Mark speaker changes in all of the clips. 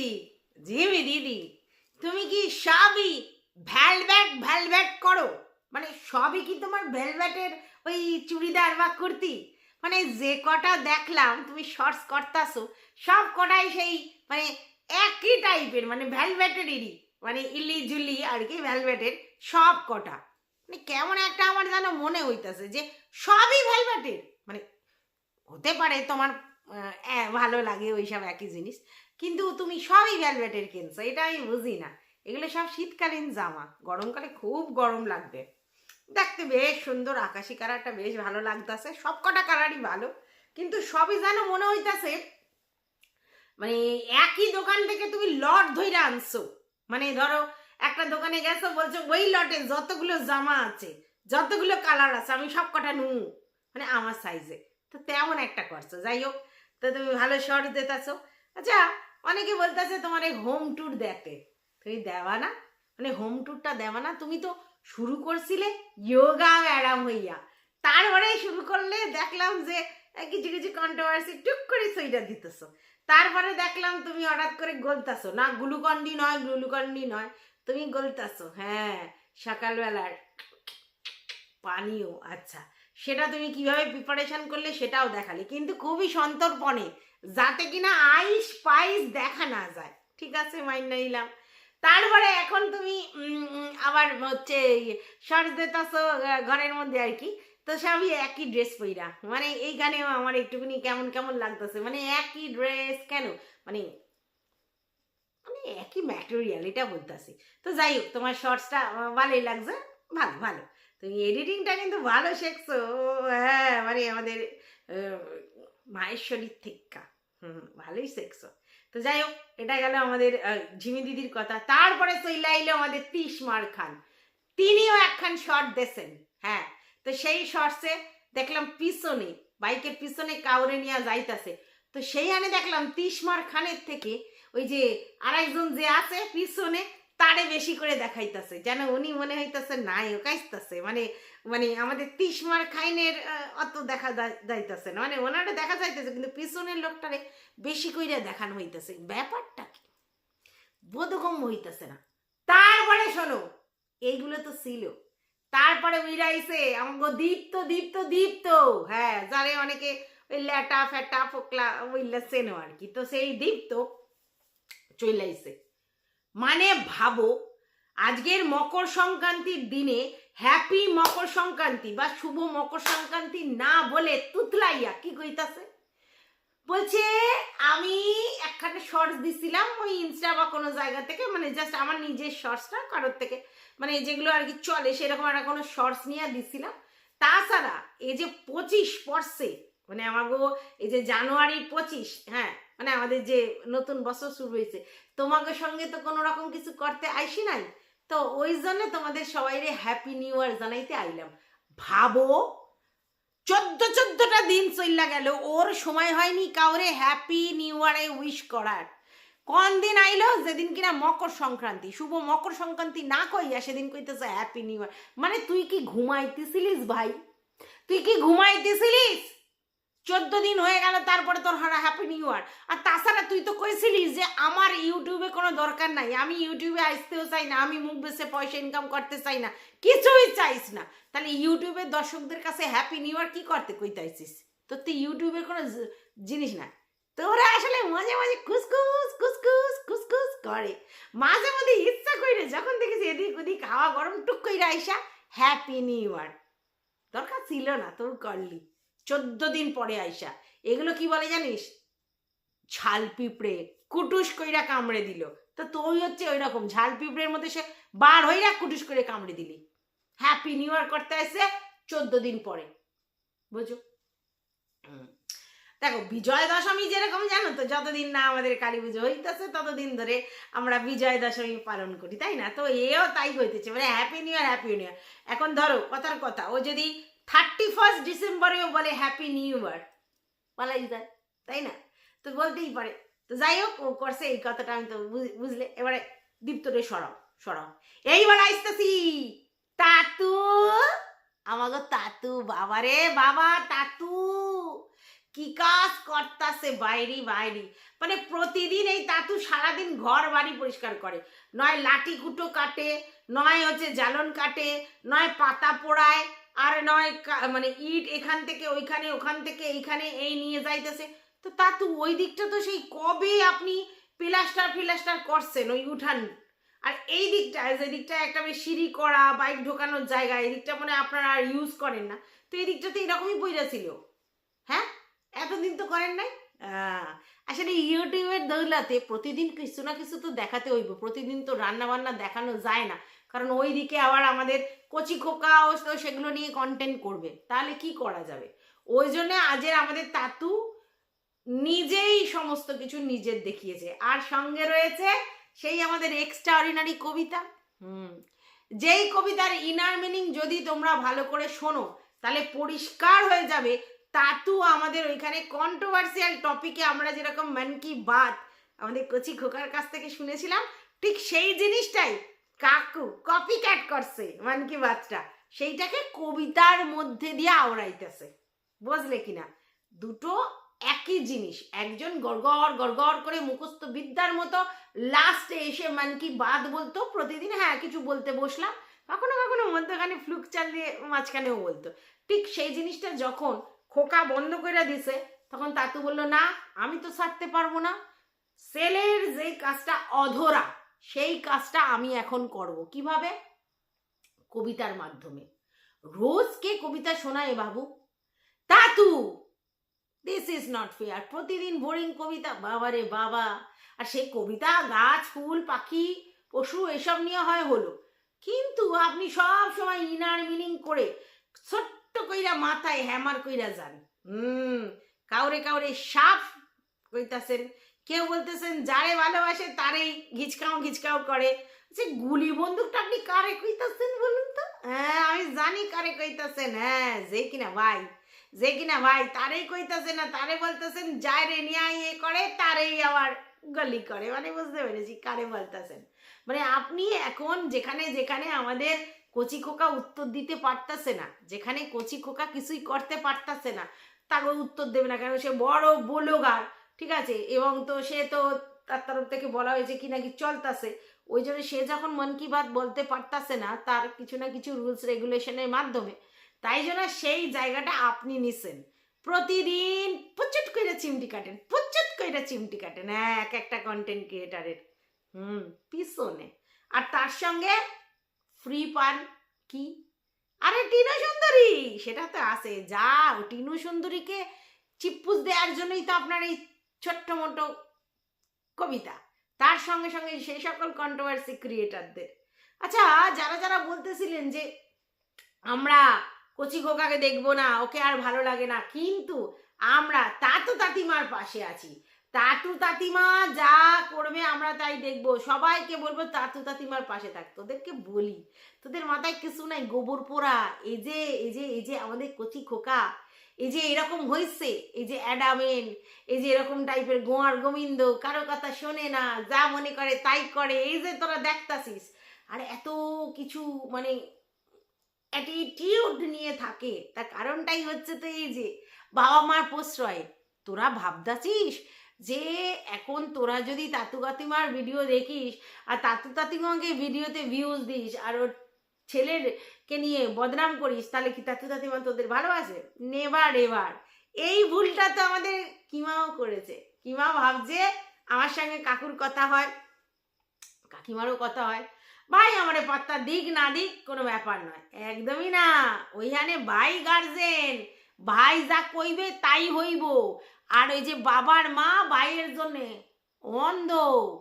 Speaker 1: দিদি, জিমি দিদি, তুমি কি সবই ভ্যালভেট করো? মানে সবই কি তোমার ভেলভেটের ওই চুড়িদার বা কুর্তি? মানে যে কটা দেখলাম তুমি শর্টস করতাছো সব কটাই সেই মানে একই টাইপের, মানে ভ্যালভেটেরই, মানে ইলি জুলি আর কি ভ্যালভেটের সব কটা। মানে কেমন একটা আমার যেন মনে হইতাছে যে সবই ভ্যালভেটের। মানে হতে পারে তোমার ভালো লাগে ওইসব একই জিনিস, কিন্তু তুমি সবই ভ্যালভেটের কিনছো, এটা আমি বুঝি না। এগুলো সব শীতকালীন জামা, গরমকালে খুব গরম লাগবে। দেখতে বেশ সুন্দর, আকাশি কালারটা বেশ ভালো লাগতেছে, সব কটা কালারই ভালো, কিন্তু সবই যেন মনে হইতাছে মানে একই দোকান থেকে তুমি লট ধইরা আনছো। মানে ধরো একটা দোকানে গেছো, বলছো ওই লটে যতগুলো জামা আছে, যতগুলো কালার আছে আমি সব কটা নু, মানে আমার সাইজে। তো তেমন একটা করছো। যাই হোক, তো তুমি ভালো শর্ট দিতেছো। আচ্ছা, অনেকে বলতেছে তোমার এই হোম ট্যুর দেখতে, তুমি দেওয়া না? মানে হোম ট্যুরটা দেওয়া না? তুমি তো শুরু করছিলে যোগা ম্যাডাম হইয়া, তারপরে শুরু করলে দেখলাম যে কিছু কিছু কন্ট্রোভার্সি টুক করে সইটা দিতেছো। তারপরে দেখলাম তুমি হঠাৎ করে গলতাছো, না গ্লুকন্ডি নয়, তুমি গলতাছো। হ্যাঁ, সকালবেলার পানীয়, আচ্ছা, সেটা তুমি কিভাবে প্রিপারেশন করলে সেটাও দেখালে, কিন্তু খুবই সন্তর্পণে, যাতে কিনা আইস পাইস দেখা না যায়। ঠিক আছে, মাইন্ড নিলাম। তারপরে এখন তুমি আবার হচ্ছে শর্টস দিতেছো ঘরের মধ্যে আর কি, তো সবই একই ড্রেস পইরা, মানে এইখানেও আমার একটুখানি কেমন কেমন লাগতেছে, মানে একই ড্রেস কেন, মানে মানে একই ম্যাটেরিয়াল, এটা বলতেছি। তো যাই হোক, তোমার শর্টসটা ভালোই লাগছে, ভালো ভালো, তুমি এডিটিংটা কিন্তু ভালো শিখছো। হ্যাঁ, মানে আমাদের মাহেশ্বরীর থেকে ভালোই শিখছো। তো যাই হোক, এটা গেল আমাদের ঝিমি দিদির কথা। তারপরে চইলা আইলো আমাদের তিশমার খান, তিনিও একখান শর্ট দিয়েছেন। হ্যাঁ, তো সেই শর্টসে দেখলাম পিছনে, বাইকের পিছনে কাউরে নিয়ে যাইতাছে, তো সেইখানে দেখলাম তিশমার খানের থেকে ওই যে আরেকজন যে আছে পিছনে তারে বেশি করে দেখাইতেছে, যেন উনি মনে হইতেছে নায়ক আসতেছে। মানে মানে আমাদের তিশমার খাইনের অত দেখা যাইতেছে না, মানে ওনারা দেখা যাইতেছে, কিন্তু পিছনের লোকটারে বেশি করে দেখানো হইতেছে। ব্যাপারটা কি বোধগম্য হইতেছে না। তারপরে শোনো, এইগুলো তো ছিল, তারপরে মিরাইছে আমাকে দীপ্ত দীপ্ত দীপ্ত, হ্যাঁ, যারে অনেকে ওই ল্যাটা ফ্যাটা ফোকলা ওইলা চেনো আর কি, তো সেই দীপ্ত চইলাইছে। মানে ভাবো, আজকের মকর সংক্রান্তির দিনে হ্যাপি মকর সংক্রান্তি বা শুভ মকর সংক্রান্তি না বলে তুতলাইয়া কি কইতাছে, বলছে আমি একখানে শর্টস দিছিলাম ওই ইনস্টা বা কোনো জায়গা থেকে, মানে জাস্ট আমার নিজের শর্টসটা কারোর থেকে, মানে যেগুলো আর কি চলে সেরকম একটা কোনো শর্টস নিয়ে দিছিলাম। তাছাড়া এই যে 25 পড়ছে, মানে আমাগো এই যে জানুয়ারি 25, হ্যাঁ, মানে আমাদের যে নতুন বছর শুরু হয়েছে, তোমাদের সঙ্গে তো কোনো রকম কিছু করতে আইসি নাই, তো ওই জন্য তোমাদের সবাইরে হ্যাপি নিউ ইয়ার জানাইতে আইলাম। ভাবো, 14টা দিন চইলা গেল, ওর সময় হয়নি কাউরে হ্যাপি নিউ ইয়ারে উইশ করার। কোন দিন আইলো, যেদিন কিনা মকর সংক্রান্তি, শুভ মকর সংক্রান্তি না কইয়া সেদিন কইতেছে হ্যাপি নিউ ইয়ার। মানে তুই কি ঘুমাইতেছিলিস ভাই? তুই কি ঘুমাইতেছিলিস? 14 দিন হয়ে গেল, তারপরে তোর হ্যাপি নিউ ইয়ার। আর তাছাড়া তুই তো কইছিলিস যে আমার ইউটিউবে কোনো দরকার নাই, আমি ইউটিউবে আসতেও চাই না, আমি মুখ বেছে পয়সা ইনকাম করতে চাই না, কিছুই চাইস না, তাহলে ইউটিউবের দর্শকদের কাছে হ্যাপি নিউ ইয়ার কি করতে কইতাইছিস? তোর তো ইউটিউবের কোনো জিনিস না। তোরা আসলে মাঝে মাঝে খুসখুস খুসখুস খুসখুস করে, মাঝে মাঝে ইচ্ছা কইরে যখন দেখেছি এদিক ওদিক হাওয়া গরম টুক কইরা আইসা হ্যাপি নিউ ইয়ার। দরকার ছিল না, তোর করলি 14 দিন পরে আইসা। এগুলো কি বলে জানিস? ঝাল পিঁপড়ে কুটুস কইরা কামড়ে দিল। তো তুই হচ্ছে ওই রকম ঝাল পিঁপড়ের মধ্যে সে বার হইরা কুটুস করে কামড়ে দিলি। হ্যাপি নিউ ইয়ার করতে আসছে 14 দিন পরে, বুঝো? দেখো, বিজয় দশমী যেরকম জানো তো, যতদিন না আমাদের কালী পুজো হইতেছে ততদিন ধরে আমরা বিজয় দশমী পালন করি, তাই না? তো এও তাই হইতেছে, মানে happy new year happy new year. এখন ধরো কথার কথা, ও যদি 31 ডিসেম্বরেও বলে হ্যাপি নিউ ইয়ার, বলাই যায়, তাই না? তো বলতেই পারে। তো যাই হোক, ও করছে এই কথাটা, আমি তো বুঝলে। এবারে দীপ্তরে সরাও সরাও, এইবার আসতেছি তাতু, আমাগো তাতু, বাবারে বাবা তাতু, কি কাজ করতাছে বাইরে বাইরে, মানে প্রতিদিন এই তাতু সারাদিন ঘর বাড়ি পরিষ্কার করে, নয় লাঠি কুটো কাটে, নয় হচ্ছে জ্বালন কাটে, নয় পাতা পোড়ায়, আর নয় মানে ইট এখান থেকে ওইখানে, ওখান থেকে এইখানে এই নিয়ে যাইতেছে। তো তাতু ওই দিকটা তো সেই কবে আপনি প্লাস্টার করছেন ওই উঠান, আর এই দিকটা যে দিকটা একটা বেশ সিঁড়ি করা বাইক ঢোকানোর জায়গা, এই দিকটা মানে আপনারা আর ইউজ করেন না, তো এই দিকটা তো এরকমই বইরা ছিল। হ্যাঁ, এতদিন তো করেন নাই। আসলে ইউটিউবের দৌলাতে প্রতিদিন কিছু না কিছু তো দেখাতে হইব, প্রতিদিন তো রান্না বান্না দেখানো যায় না, কারণ ওই দিকে আবার আমাদের কচি খোকা ও তো সেগুলো নিয়ে কন্টেন্ট করবে, তাহলে কি করা যাবে। ওই জন্য আজের আমাদের তাতু নিজেই সমস্ত কিছু নিজের দেখিয়েছে, আর সঙ্গে রয়েছে সেই আমাদের এক্সট্রাঅর্ডিনারি কবিতা। যেই কবিতার ইনার মিনিং যদি তোমরা ভালো করে শোনো তাহলে পরিষ্কার হয়ে যাবে তাতু আমাদের ওইখানে কন্ট্রোভার্সিয়াল টপিকে আমরা যেরকম মন কি বাত আমাদের কচি খোকার কাছ থেকে শুনেছিলাম, ঠিক সেই জিনিসটাই কাকু কপি ক্যাট করছে মন কি বাতটা, সেইটাকে কবিতার মধ্যে দিয়ে আওড়াইতেছে, বুঝলে কিনা। দুটো একই জিনিস, একজন গড়গড় গড়গড় করে মুখস্থ বিদ্যার মতো লাস্টে এসে মন কি বাত বলতো প্রতিদিন, হ্যাঁ কিছু বলতে বসলাম, কখনো কখনো মধ্যখানে ফ্লুক চাল দিয়ে মাঝখানেও বলতো, ঠিক সেই জিনিসটা যখন খোকা বন্ধ করে দিছে তখন তাতু বললো না আমি তো ছাড়তে পারবো না, সেলের যে কাজটা অধরা সেই কাজটা আমি এখন করব। কিভাবে? কবিতার মাধ্যমে। রোজ কে কবিতা শোনায় বাবু? তাতু। This is not fair. প্রতিদিন বোরিং কবিতা, বাবারে বাবা। আর সেই কবিতা গাছ ফুল পাখি পশু এসব নিয়ে হয় হলো, কিন্তু আপনি সব সময় ইনার মিনিং করে ছোট্ট কইরা মাথায় হ্যামার কইরা যান। কাউরে কাউরে সাপ কইতাছেন, কেউ বলতেছেন যারে ভালোবাসে তারেই ঘিচকাও করে। আচ্ছা গুলি বন্দুকটা আপনি কারে কইতাছেন বলুন তো? হ্যাঁ আমি জানি কারে কইতাছেন, হ্যাঁ যে কিনা ভাই তারেই কইতাছেন, না তারে বলতেছেন যারে নিয়ে ইয়ে করে তারেই আবার গলি করে, মানে বুঝতে পেরেছি কারে বলতেছেন। মানে আপনি এখন যেখানে যেখানে আমাদের কচি খোকা উত্তর দিতে পারতাছে না, যেখানে কচি খোকা কিছুই করতে পারতাছে না, তাকে উত্তর দেবে না, কারণ সে বড় ব্লগার, ঠিক আছে, এবং তো সে তো তার তরফ থেকে বলা হয়েছে কি নাকি চলতাছে, ওই জন্য সে যখন মন কি বাত বলতে পারতাছে না তার কিছু না কিছু রুলস রেগুলেশনের মাধ্যমে, তাই জন্য সেই জায়গাটা আপনি নিছেন। প্রতিদিন পুচুট কইরা চিমটি কাটেন এক একটা কন্টেন্ট ক্রিয়েটারের পিছনে, আর তার সঙ্গে ফ্রি পান কি? আরে টিনু সুন্দরী সেটা তো আছে, যা টিনু সুন্দরীকে চিপ্পুস দেওয়ার জন্যই তো আপনার এই ছোট্ট মোটো কবিতা, তার সঙ্গে সঙ্গে সেই সকল কন্ট্রোভার্সি ক্রিয়েটারদের। আচ্ছা যারা যারা বলতেছিলেন যে আমরা কচি খোকাকে দেখবো না, ওকে আর ভালো লাগে না, কিন্তু আমরা তাতু তাতিমার পাশে আছি, তাতু তাতিমা যা করবে আমরা তাই দেখবো, সবাইকে বলবো তাতু তাতিমার পাশে থাক। তোদেরকে বলি তোদের মাথায় কিছু নাই, গোবর পোড়া, এই যে আমাদের কচি খোকা এই যে এরকম হয়েছে, এই যে অ্যাডামেন, এই যে এরকম টাইপের গোয়ার গোবিন্দ, কারো কথা শোনে না, যা মনে করে তাই করে, এই যে তোরা দেখতাছিস, আর এত কিছু মানে অ্যাটিটিউড নিয়ে থাকে, তার কারণটাই হচ্ছে তো এই যে বাবা মার প্রশ্রয়। তোরা ভাবতাছিস যে এখন তোরা যদি তাতু কাতিমার ভিডিও দেখিস আর তাতু তাতিমাকে ভিডিওতে ভিউজ দিস আর ওর ছেলেরকে নিয়ে বদনাম করিস, তাহলে কি তাতু তাতিমা তোদের ভালোবাসে? Never ever. এই ভুলটা তো আমাদের কিমাও করেছে। কিমা ভাবছে আমার সঙ্গে কাকুর কথা হয়, কাকিমারও কথা হয়, ভাই আমারে পাত্তা দিক না দিক কোনো ব্যাপার নয়, একদমই না। ওইখানে ভাই গার্জেন, ভাই যা কইবে তাই হইব, আর ওই যে বাবার মা ভাইয়ের জন্যে অন্ধ,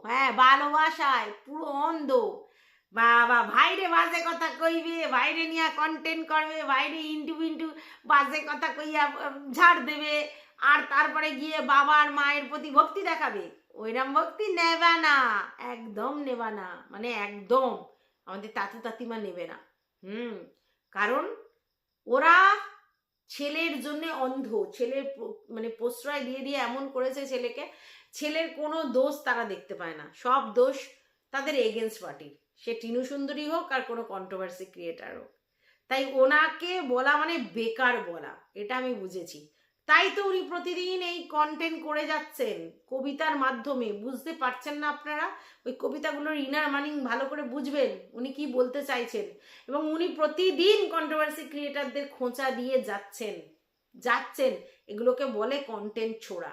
Speaker 1: হ্যাঁ ভালোবাসায় পুরো অন্ধ। বাবা ভাইরে বাজে কথা কইবে, ভাইরে নিয়ে কন্টেন্ট করবে, ভাইরে ইন্টু বাজে কথা কইয়া ঝাড় দেবে, আর তারপরে গিয়ে বাবার মায়ের প্রতি ভক্তি দেখাবে। ওইরকম ভক্তি নেবা না, একদম নেবা না, মানে একদম আমাদের তাতু তাতিমা নেবে না। কারণ ওরা ছেলের জন্য অন্ধ, ছেলের মানে প্রশ্রয় দিয়ে দিয়ে এমন করেছে ছেলেকে, ছেলের কোনো দোষ তারা দেখতে পায় না, সব দোষ তাদের এগেনস্ট পার্টির, সে টিনু সুন্দরী হোক আর কোনো কন্ট্রোভার্সি ক্রিয়েটার হোক। তাই ওনাকে বলা মানে বেকার বলা, এটা আমি বুঝেছি। তাই তো উনি প্রতিদিন এই কন্টেন্ট করে যাচ্ছেন কবিতার মাধ্যমে। বুঝতে পারছেন না আপনারা? ওই কবিতাগুলোর ইনার মিনিং ভালো করে বুঝবেন উনি কি বলতে চাইছেন। এবং উনি প্রতিদিন কন্ট্রোভার্সি ক্রিয়েটারদের খোঁচা দিয়ে যাচ্ছেন। এগুলোকে বলে কন্টেন্ট ছোড়া।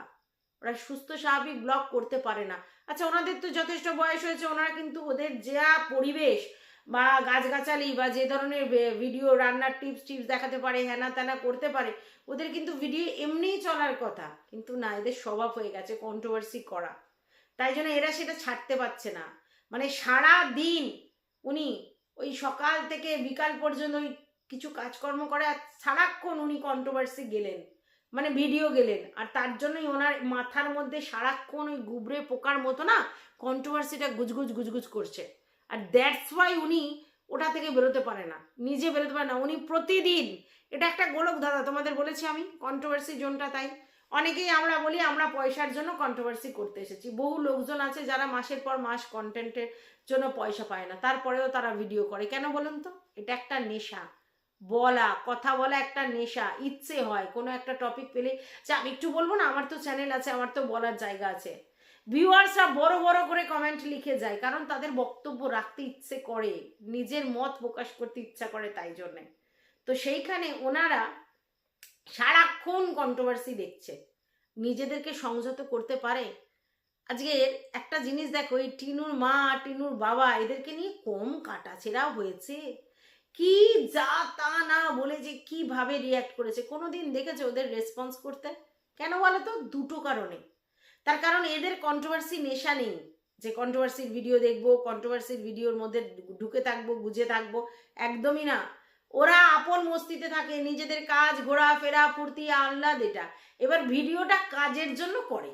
Speaker 1: ওরা সুস্থ স্বাভাবিক ব্লগ করতে পারে না। আচ্ছা, ওনাদের তো যথেষ্ট বয়স হয়েছে, ওনারা কিন্তু ওদের যা পরিবেশ বা গাছগাছালি বা যে ধরনের ভিডিও রান্নার টিপস দেখাতে পারে, হ্যানা ত্যানা করতে পারে, ওদের কিন্তু ভিডিও এমনিই চলার কথা। কিন্তু না, এদের স্বভাব হয়ে গেছে কন্ট্রোভার্সি করা। তাই জন্য এরা সেটা ছাড়তে পারছে না। মানে সারা দিন উনি ওই সকাল থেকে বিকাল পর্যন্ত ওই কিছু কাজকর্ম করে, আর সারাক্ষণ উনি কন্ট্রোভার্সি গেলেন, মানে ভিডিও গেলেন। আর তার জন্যই ওনার মাথার মধ্যে সারাক্ষণ ওই গুবরে পোকার মতো না কন্ট্রোভার্সিটা গুজগুজ করছে। আর দ্যাটস ওয়াই উনি ওটা থেকে বেরোতে পারে না, নিজে বেরোতে পারে না। উনি প্রতিদিন, এটা একটা গোলক দাদা, তোমাদের বলেছি আমি কন্ট্রোভার্সি জোনটা। তাই অনেকেই আমরা বলি আমরা পয়সার জন্য কন্ট্রোভার্সি করতে এসেছি। বহু লোকজন আছে যারা মাসের পর মাস কন্টেন্টের জন্য পয়সা পায় না, তারপরেও তারা ভিডিও করে। কেন বলুন তো? এটা একটা নেশা। কথা বলা একটা নেশা। ইচ্ছে হয় কোনো একটা টপিক পেলে যে আমি একটু বলবো না, আমার তো চ্যানেল আছে, আমার তো বলার জায়গা আছে। ভিউয়ার্সরা বড় বড় করে কমেন্ট লিখে যায়, কারণ তাদের বক্তব্য রাখতে ইচ্ছে করে, নিজের মত প্রকাশ করতে ইচ্ছা করে, তাই জন্যে। তো সেইখানে ওনারা সারাক্ষণ কন্ট্রোভার্সি দেখছে, নিজেদেরকে সংযত করতে পারে? আজকে একটা জিনিস দেখো, এই টিনুর মা, টিনুর বাবা, এদেরকে নিয়ে কম কাটাছেড়া হয়েছে? কি যা তা না বলে যে কিভাবে রিয়াক্ট করেছে, কোনোদিন দেখেছে ওদের রেসপন্স করতে? কেন বলো তো? দুটো কারণে। তার কারণ এদের কন্ট্রোভার্সি নেশা নেই, যে কন্ট্রোভার্সির ভিডিও দেখবো, কন্ট্রোভার্সির ভিডিওর মধ্যে ঢুকে থাকবো, বুঝে থাকবো, একদমই না। ওরা আপন মস্তিতে থাকে, নিজেদের কাজ, ঘোরাফেরা, ফুর্তি, আহ্লাদ, এটা। এবার ভিডিওটা কাজের জন্য করে,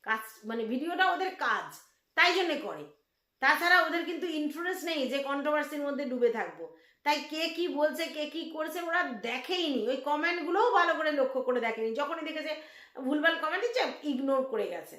Speaker 1: কাজ মানে ভিডিওটা ওদের কাজ, তাই জন্য করে। তাছাড়া ওদের কিন্তু ইন্টারেস্ট নেই যে কন্ট্রোভার্সির মধ্যে ডুবে থাকবো। তাই কে কি বলছে, কে কি করছে ওরা দেখেইনি, ওই কমেন্টগুলোও ভালো করে লক্ষ্য করে দেখেনি। যখনই দেখেছে ভুলভাল কমেন্ট দিচ্ছে, ইগনোর করে গেছে,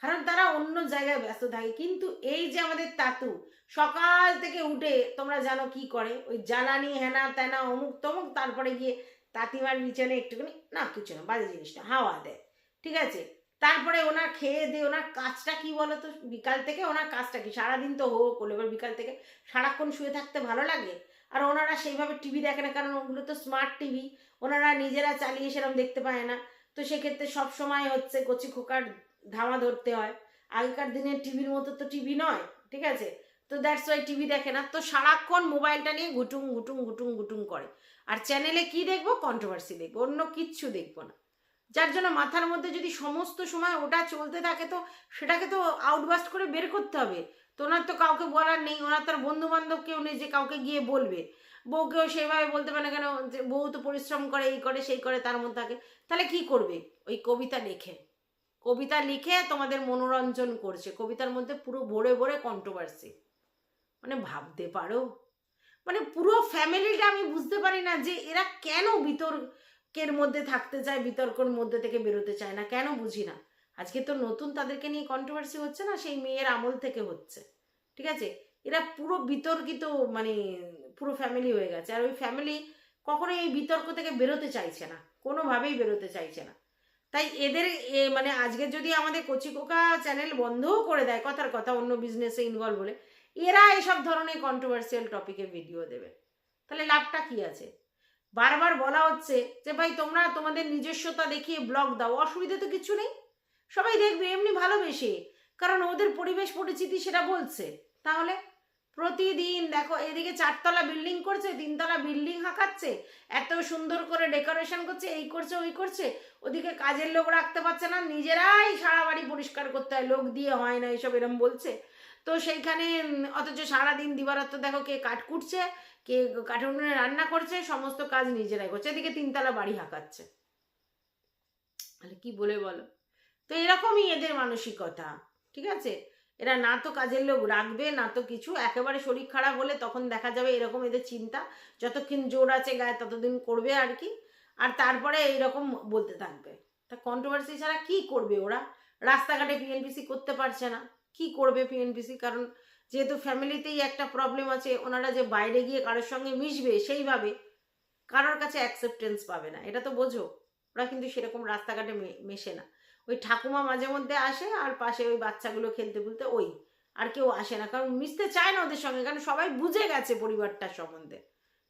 Speaker 1: কারণ তারা অন্য জায়গায় ব্যস্ত থাকে। কিন্তু এই যে আমাদের তাতু সকাল থেকে উঠে, তোমরা জানো কি করে, ওই জ্বালানি হেনা তেনা অমুক তমুক, তারপরে গিয়ে তাঁতিমার বিছানে একটুখানি, না কিছু না, বাজে জিনিসটা হাওয়া দেয়, ঠিক আছে। তারপরে ওনার খেয়ে দিয়ে ওনার কাজটা কি বলতো, বিকাল থেকে ওনার কাজটা কি, সারাদিন তো হোক হলো, এবার বিকাল থেকে সারাক্ষণ শুয়ে থাকতে ভালো লাগে? আর ওনারা সেইভাবে টিভি দেখে না, কারণ ওগুলো তো স্মার্ট টিভি, ওনারা নিজেরা চালিয়ে সেরকম দেখতে পায় না। তো সেক্ষেত্রে সব সময় হচ্ছে কচি খোকার ধামা ধরতে হয়। আগেকার দিনে টিভির মতো তো টিভি নয়, ঠিক আছে। তো দ্যাটস ওয়াই টিভি দেখে না, তো সারাক্ষণ মোবাইলটা নিয়ে ঘুটুং ঘুটুং ঘুটুং ঘুটুং করে। আর চ্যানেলে কি দেখবো? কন্ট্রোভার্সি দেখবো, অন্য কিচ্ছু দেখবো না। যার জন্য মাথার মধ্যে যদি সমস্ত সময় ওটা চলতে থাকে, তো সেটাকে তো আউটবাস্ট করে বের করতে হবে। তো ওনার তো কাউকে বলার নেই, ওনার তার বন্ধু বান্ধব কেউ নেই যে কাউকে গিয়ে বলবে। বউকেও সেভাবে বলতে পারে না, কেন যে বউ তো পরিশ্রম করে, এই করে সেই করে, তার মধ্যে থাকে। তাহলে কি করবে? ওই কবিতা লিখে তোমাদের মনোরঞ্জন করছে। কবিতার মধ্যে পুরো ভরে ভরে কন্ট্রোভার্সি। মানে ভাবতে পারো, মানে পুরো ফ্যামিলিটা আমি বুঝতে পারি না যে এরা কেন বিতর্কের মধ্যে থাকতে চায়, বিতর্কের মধ্যে থেকে বেরোতে চায় না, কেন বুঝি না। আজকে তো নতুন তাদেরকে নিয়ে কন্ট্রোভার্সি হচ্ছে না, সেই মেয়ের আমল থেকে হচ্ছে, ঠিক আছে। এরা পুরো বিতর্কিত, মানে পুরো ফ্যামিলি হয়ে গেছে। আর ওই ফ্যামিলি কখনোই এই বিতর্ক থেকে বেরোতে চাইছে না, কোনোভাবেই বেরোতে চাইছে না। তাই এদের মানে আজকে যদি আমাদের কচিকোকা চ্যানেল বন্ধও করে দেয়, কথার কথা, অন্য বিজনেসে ইনভলভ হলে, এরা এসব ধরনের কন্ট্রোভার্সিয়াল টপিকে ভিডিও দেবে, তাহলে লাভটা কি আছে? বারবার বলা হচ্ছে যে ভাই তোমরা তোমাদের নিজস্বতা দেখিয়ে ব্লগ দাও, অসুবিধা তো কিছু নেই, সবাই দেখবে এমনি ভালোবেসে, কারণ ওদের পরিবেশ পরিচিতি সেটা বলছে। তাহলে প্রতিদিন দেখো, এদিকে 4 তলা বিল্ডিং করছে, 3 তলা বিল্ডিং হাঁকাচ্ছে, এত সুন্দর করে ডেকোরেশন করছে, এই করছে ওই করছে, ওদিকে কাজের লোক রাখতে পারছে না, নিজেরাই সারা বাড়ি পরিষ্কার করতে হয়, লোক দিয়ে হয় না, এইসব এরম বলছে। তো সেইখানে অথচ সারাদিন দিবারাত্র দেখো কে কাঠ কুটছে, কে কাঠের উনুনে রান্না করছে, সমস্ত কাজ নিজেরাই করছে, এদিকে 3 তলা বাড়ি হাঁকাচ্ছে। তাহলে কি বলে বলো? তো এরকমই এদের মানসিকতা, ঠিক আছে। এরা না তো কাজের লোক রাখবে, না তো কিছু, একেবারে শরীর খারাপ হলে তখন দেখা যাবে, এরকম এদের চিন্তা। যতক্ষণ জোর আছে গায়ে ততদিন করবে আর কি, আর তারপরে এইরকম বলতে থাকবে। তা কন্ট্রোভার্সি ছাড়া কি করবে ওরা? রাস্তাঘাটে পিএনপিসি করতে পারছে না, কি করবে পিএনপিসি? কারণ যেহেতু ফ্যামিলিতেই একটা প্রবলেম আছে, ওনারা যে বাইরে গিয়ে কারোর সঙ্গে মিশবে সেইভাবে কারোর কাছে অ্যাকসেপ্টেন্স পাবে না, এটা তো বোঝো। ওরা কিন্তু সেরকম রাস্তাঘাটে মেশে না। ওই ঠাকুমা মাঝে মধ্যে আসে আর পাশে ওই বাচ্চাগুলো খেলতে খুলতে, ওই আর কেউ আসে না, কারণ মিশতে চায় না ওদের সঙ্গে, কারণ সবাই বুঝে গেছে পরিবারটার সম্বন্ধে,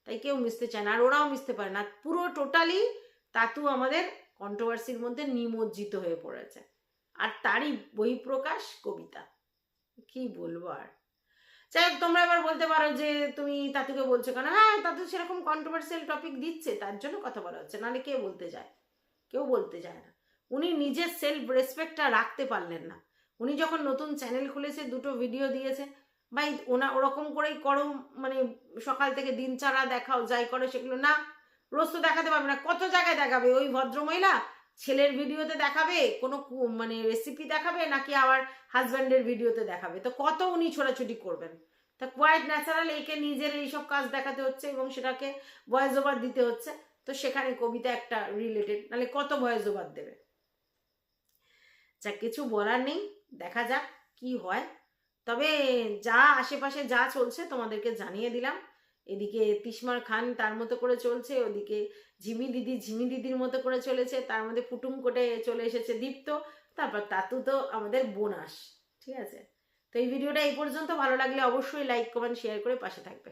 Speaker 1: তাই কেউ মিশতে চায় না আর ওরাও মিশতে পারে না। পুরো টোটালি তাতু আমাদের কন্ট্রোভার্সির মধ্যে নিমজ্জিত হয়ে পড়েছে, আর তারই বহিঃপ্রকাশ কবিতা। কি বলবো আর। যাই হোক, তোমরা এবার বলতে পারো যে তুমি তাতুকে বলছো কেন। হ্যাঁ, তাতু সেরকম কন্ট্রোভার্সিয়াল টপিক দিচ্ছে তার জন্য কথা বলা হচ্ছে, নাহলে কে বলতে যায়? কেউ বলতে যায় না। উনি নিজের সেলফ রেসপেক্টটা রাখতে পারলেন না। উনি যখন নতুন চ্যানেল খুলেছে, দুটো ভিডিও দিয়েছে, ভাই ওরকম করেই করো, মানে সকাল থেকে দিন ছাড়া দেখাও, যাই করো সেগুলো না। রোজ তো দেখাতে পারবে না, কত জায়গায় দেখাবে? ওই ভদ্রমহিলা ছেলের ভিডিওতে দেখাবে, কোনো মানে রেসিপি দেখাবে, নাকি আবার হাজব্যান্ডের ভিডিওতে দেখাবে? তো কত উনি ছোটাছুটি করবেন? তা কোয়াইট ন্যাচারাল একে নিজের এইসব কাজ দেখাতে হচ্ছে এবং সেটাকে ভয়েস ওভার দিতে হচ্ছে। তো সেখানে কবিতা একটা রিলেটেড, নাহলে কত ভয়েস ওভার দেবে? যা, কিছু বলার নেই, দেখা যাক কি হয়। তবে যা আশেপাশে যা চলছে তোমাদেরকে জানিয়ে দিলাম। এদিকে তিশমার খান তার মতো করে চলছে, ওদিকে ঝিমি দিদির মতো করে চলেছে, তার মধ্যে পুটুম কোটে চলে এসেছে দীপ্ত, তারপর তাতু তো আমাদের বোনাস। ঠিক আছে, তো এই ভিডিওটা এই পর্যন্ত। ভালো লাগলে অবশ্যই লাইক কমেন্ট শেয়ার করে পাশে থাকবে।